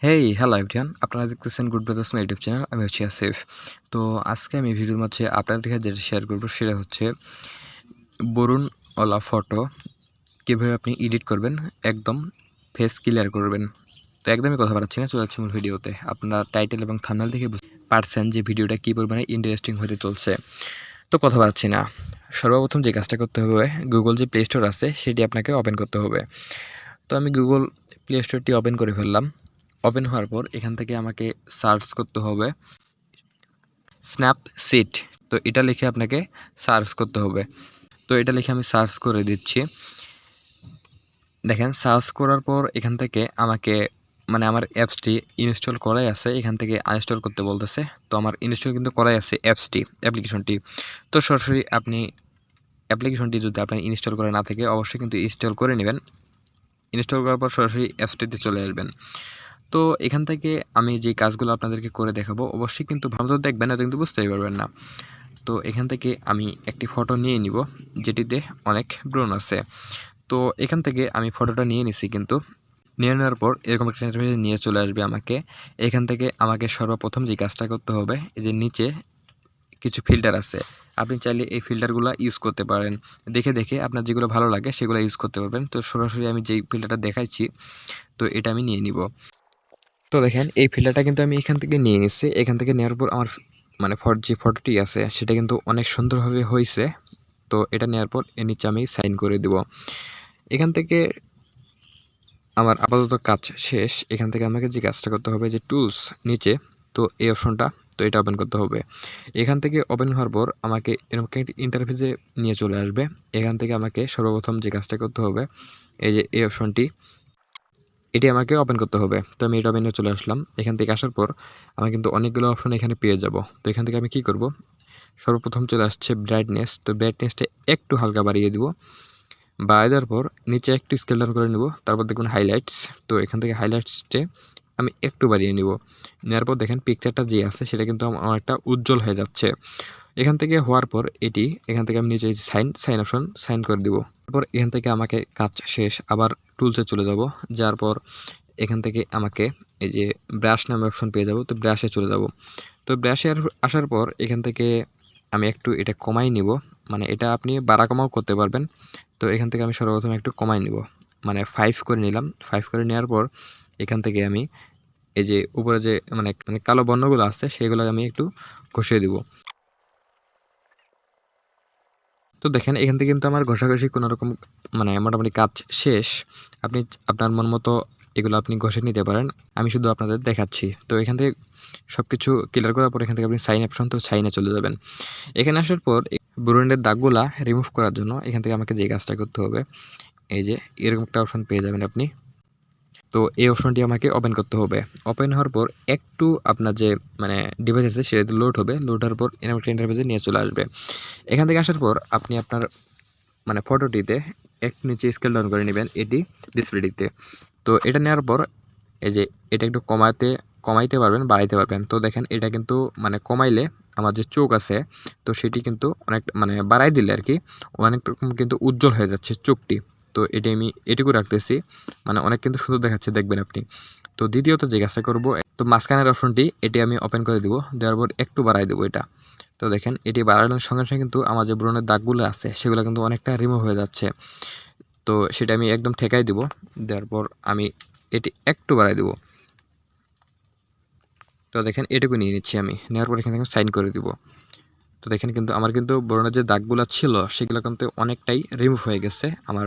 Hey hello everyone, আপনারা দেখতেছেন good brothers my YouTube channel. আমি হচ্ছি আসিফ। তো আজকে আমি ভিডিওর মাঝে আপনাদের কাছে যেটা শেয়ার করবো সেটা হচ্ছে বরুণওয়ালা ফটো কীভাবে আপনি এডিট করবেন, একদম ফেস ক্লিয়ার করবেন। তো একদমই কথা বাড়াচ্ছি না, চলে যাচ্ছি মূল ভিডিওতে। আপনারা টাইটেল এবং থাম্বনেল দেখে বুঝতে পারছেন যে ভিডিওটা কী পরিমাণে ইন্টারেস্টিং হতে চলছে। তো কথা বাড়াচ্ছি না, সর্বপ্রথম যে কাজটা করতে হবে, গুগল যে প্লে স্টোর আছে সেটি আপনাকে ওপেন করতে হবে। তো আমি গুগল প্লে স্টোরটি ওপেন করে ফেললাম। ওপেন হওয়ার পর এখান থেকে আমাকে সার্চ করতে হবে স্ন্যাপসিড। তো এটা লিখে আপনাকে সার্চ করতে হবে। তো এটা লিখে আমি সার্চ করে দিচ্ছি। দেখেন সার্চ করার পর এখান থেকে আমাকে আমার অ্যাপসটি ইনস্টল করাই আছে, এখান থেকে আনইনস্টল করতে বলতেছে। তো আমার ইনস্টল কিন্তু করাই আছে অ্যাপ্লিকেশনটি। তো সরাসরি আপনি অ্যাপ্লিকেশনটি যদি আপনার ইনস্টল করা না থাকে অবশ্যই কিন্তু ইনস্টল করে নেবেন। ইনস্টল করার পর সরাসরি অ্যাপসটিতে চলে আসবেন। তো এখান থেকে আমি যে কাজগুলো আপনাদেরকে করে দেখাবো অবশ্যই কিন্তু ভালো দেখবেন, না কিন্তু বুঝতেই পারবেন না। তো এখান থেকে আমি একটি ফটো নিয়ে নিব যেটিতে অনেক ব্রণ আছে। তো এখান থেকে আমি ফটোটা নিয়ে নিছি, কিন্তু নিয়ে নেওয়ার পর এরকম একটা ইন্টারফেসে নিয়ে চলে আসবে আমাকে। এখান থেকে আমাকে সর্বপ্রথম যে কাজটা করতে হবে, এই যে নিচে কিছু ফিল্টার আছে, আপনি চাইলে এই ফিল্টারগুলো ইউজ করতে পারেন। দেখে দেখে আপনার যেগুলো ভালো লাগে সেগুলো ইউজ করতে পারবেন। তো সরাসরি আমি যেই ফিল্টারটা দেখাইছি, তো এটা আমি নিয়ে নিব। তো দেখেন এই ফিল্টারটা কিন্তু আমি এখান থেকে নিয়ে নিচ্ছি। এখান থেকে নেওয়ার পর আমার যে ফটোটি আছে সেটা কিন্তু অনেক সুন্দরভাবে হয়েছে। তো এটা নেওয়ার পর এর নিচে আমি সাইন করে দেব। এখান থেকে আমার আপাতত কাজ শেষ। এখান থেকে আমাকে যে কাজটা করতে হবে, যে টুলস নিচে, তো এই অপশনটা, তো এটা ওপেন করতে হবে। এখান থেকে ওপেন হওয়ার পর আমাকে এরকম একটি ইন্টারফেসে নিয়ে চলে আসবে। এখান থেকে আমাকে সর্বপ্রথম যে কাজটা করতে হবে, এই যে এই অপশনটি, এটি আমাকে ওপেন করতে হবে। তো আমি এটা ওপেনে চলে আসলাম। এখান থেকে আসার পর আমি কিন্তু অনেকগুলো অপশন এখানে পেয়ে যাব। তো এখান থেকে আমি কি করব, সর্বপ্রথম চলে আসছে ব্রাইটনেস। তো ব্রাইটনেসটা একটু হালকা বাড়িয়ে দিব। বাড়িয়ে দেওয়ার পর নিচে একটু স্কেল ডাউন করে নেব। তারপর দেখবেন হাইলাইটস। তো এখান থেকে হাইলাইটসটে আমি একটু বাড়িয়ে নিব। নেওয়ার পর দেখেন পিকচারটা যে আছে সেটা কিন্তু আমার একটা উজ্জ্বল হয়ে যাচ্ছে। এখান থেকে হওয়ার পর এখান থেকে আমি নিচে সাইন অপশন সাইন করে দিব। তারপর এখান থেকে আমাকে কাজ শেষ, আবার টুলসে চলে যাব। যাওয়ার পর এখান থেকে আমাকে এই যে ব্রাশ নামে অপশন পেয়ে যাব। তো ব্রাশে চলে যাব। তো ব্রাশে আসার পর এখান থেকে আমি একটু এটা কমাই নিব। এটা আপনি বাড়া কমাও করতে পারবেন। তো এখান থেকে আমি সর্বপ্রথম একটু কমাই নিব, 5 করে নিলাম। 5 করে নেওয়ার পর এখান থেকে আমি এই যে উপরে যে কালো বর্ণগুলো আছে সেগুলো আমি একটু ঘষিয়ে দিব। তো দেখেন এখান থেকে কিন্তু আমার ঘষাঘষি কোনোরকম মোটামুটি কাজ শেষ। আপনি আপনার মন মতো এগুলো আপনি ঘষে নিতে পারেন। আমি শুধু আপনাদের দেখাচ্ছি। তো এখান থেকে সব কিছু ক্লিয়ার করার পর এখান থেকে আপনি সাইন অপশন, তো সাইনে চলে যাবেন। এখানে আসার পর ব্রণের দাগগুলা রিমুভ করার জন্য এখান থেকে আমাকে যে কাজটা করতে হবে, এই যে এরকম একটা অপশন পেয়ে যাবেন আপনি। তো এই অপশনটি আমাকে ওপেন করতে হবে। ওপেন হওয়ার পর একটু আপনার যে ডিভাইস আছে সেটা লোড হবে। লোড হওয়ার পর এরকম একটা ইন্টারফেসে নিয়ে চলে আসবে। এখান থেকে আসার পর আপনি আপনার ফটোটিতে একটু নিচে স্কেল ডাউন করে নেবেন, এটি ডিসপ্লেটিতে। তো এটা নেওয়ার পর এই যে এটা একটু কমাইতে পারবেন, বাড়াইতে পারবেন। তো দেখেন এটা কিন্তু কমাইলে আমার যে চোখ আছে, তো সেটি কিন্তু অনেক বাড়াই দিলে আর কি অনেক রকম কিন্তু উজ্জ্বল হয়ে যাচ্ছে চোখটি। তো এটি আমি এটুকু রাখতেছি, অনেক কিন্তু সুন্দর দেখাচ্ছে, দেখবেন আপনি। তো দ্বিতীয়ত যে কাজটা করবো, তো মাঝখানের অপশনটি এটি আমি ওপেন করে দিব। দেওয়ার পর একটু বাড়াই দেবো এটা। তো দেখেন এটি বাড়ানোর সঙ্গে সঙ্গে কিন্তু আমার যে ব্রণের দাগগুলো আছে সেগুলো কিন্তু অনেকটা রিমুভ হয়ে যাচ্ছে। তো সেটা আমি একদম ঠেকাই দিব। দেওয়ার পর আমি এটি একটু বাড়াই দেব। তো দেখেন এটুকু নিয়ে নিচ্ছি আমি। নেওয়ার পর এখান থেকে সাইন করে দিব। তো দেখেন কিন্তু আমার কিন্তু ব্রণের যে দাগগুলো ছিল সেগুলো কিন্তু অনেকটাই রিমুভ হয়ে গেছে আমার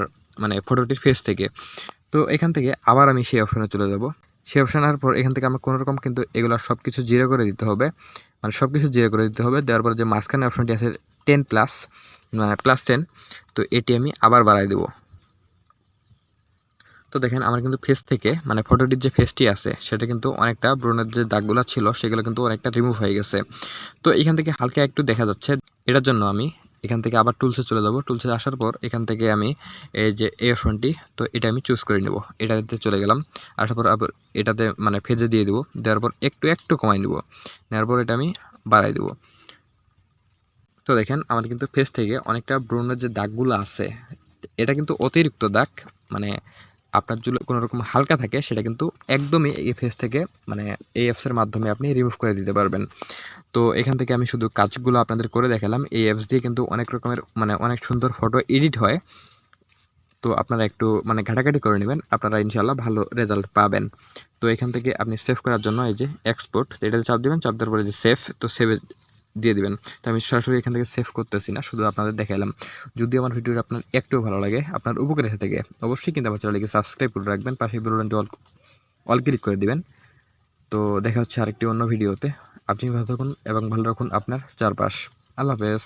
ফটোটির ফেস থেকে। তো এখান থেকে আবার আমি সেই অপশনে চলে যাব। সেই অপশন আসার পর এখান থেকে আমার কোনোরকম কিন্তু এগুলো সব কিছু জিরো করে দিতে হবে। সব কিছু জিরো করে দিতে হবে। দেওয়ার পর যে মাঝখানে অপশনটি আছে 10 প্লাস, +10, তো এটি আমি আবার বাড়াই দেব। তো দেখেন আমার কিন্তু ফেস থেকে ফটোটির যে ফেসটি আছে সেটা কিন্তু অনেকটা ব্রণের যে দাগগুলো ছিল সেগুলো কিন্তু অনেকটা রিমুভ হয়ে গেছে। তো এখান থেকে হালকা একটু দেখা যাচ্ছে। এটার জন্য আমি এখান থেকে আবার টুলসে চলে যাব। টুলসে আসার পর এখান থেকে আমি এই যে এই অপশনটি, তো এটা আমি চুজ করে নেব। এটাতে চলে গেলাম। আসার পর আবার এটাতে ফেজে দিয়ে দেবো। দেওয়ার পর একটু কমাই নেব। নেওয়ার পর এটা আমি বাড়াই দেবো। তো দেখেন আমার কিন্তু ফেস থেকে অনেকটা ব্রণের যে দাগগুলো আছে এটা কিন্তু অতিরিক্ত দাগ, আপনার চুল কোনো রকম হালকা থাকে সেটা কিন্তু একদমই এই ফেস থেকে মানে এই অ্যাপসের মাধ্যমে আপনি রিমুভ করে দিতে পারবেন। তো এখান থেকে আমি শুধু কাজগুলো আপনাদের করে দেখালাম। এই অ্যাপস দিয়ে কিন্তু অনেক রকমের মানে অনেক সুন্দর ফটো এডিট হয়। তো আপনারা একটু মানে ঘাটাঘাটি করে নেবেন, আপনারা ইনশাআল্লাহ ভালো রেজাল্ট পাবেন। তো এখান থেকে আপনি সেভ করার জন্য এই যে এক্সপোর্ট, এটাতে চাপ দেবেন, চাপ দেওয়ার পরে যে সেভ, তো সেভে দিয়ে দিবেন। তো আমি সরাসরি এখান থেকে সেভ করতেছি না, শুধু আপনাদের দেখালাম। যদি আমার ভিডিওটা আপনার একটু ভালো লাগে, আপনার উপকার এসে থাকে, অবশ্যই কিন্তু আমার চ্যানেলটিকে সাবস্ক্রাইব করে রাখবেন, পাশে বেল বাটনটি অল ক্লিক করে দিবেন। তো দেখা হচ্ছে আরেকটি অন্য ভিডিওতে। আপনি ভালো থাকুন এবং ভালো রাখুন আপনার চারপাশ। আল্লাহ হাফেজ।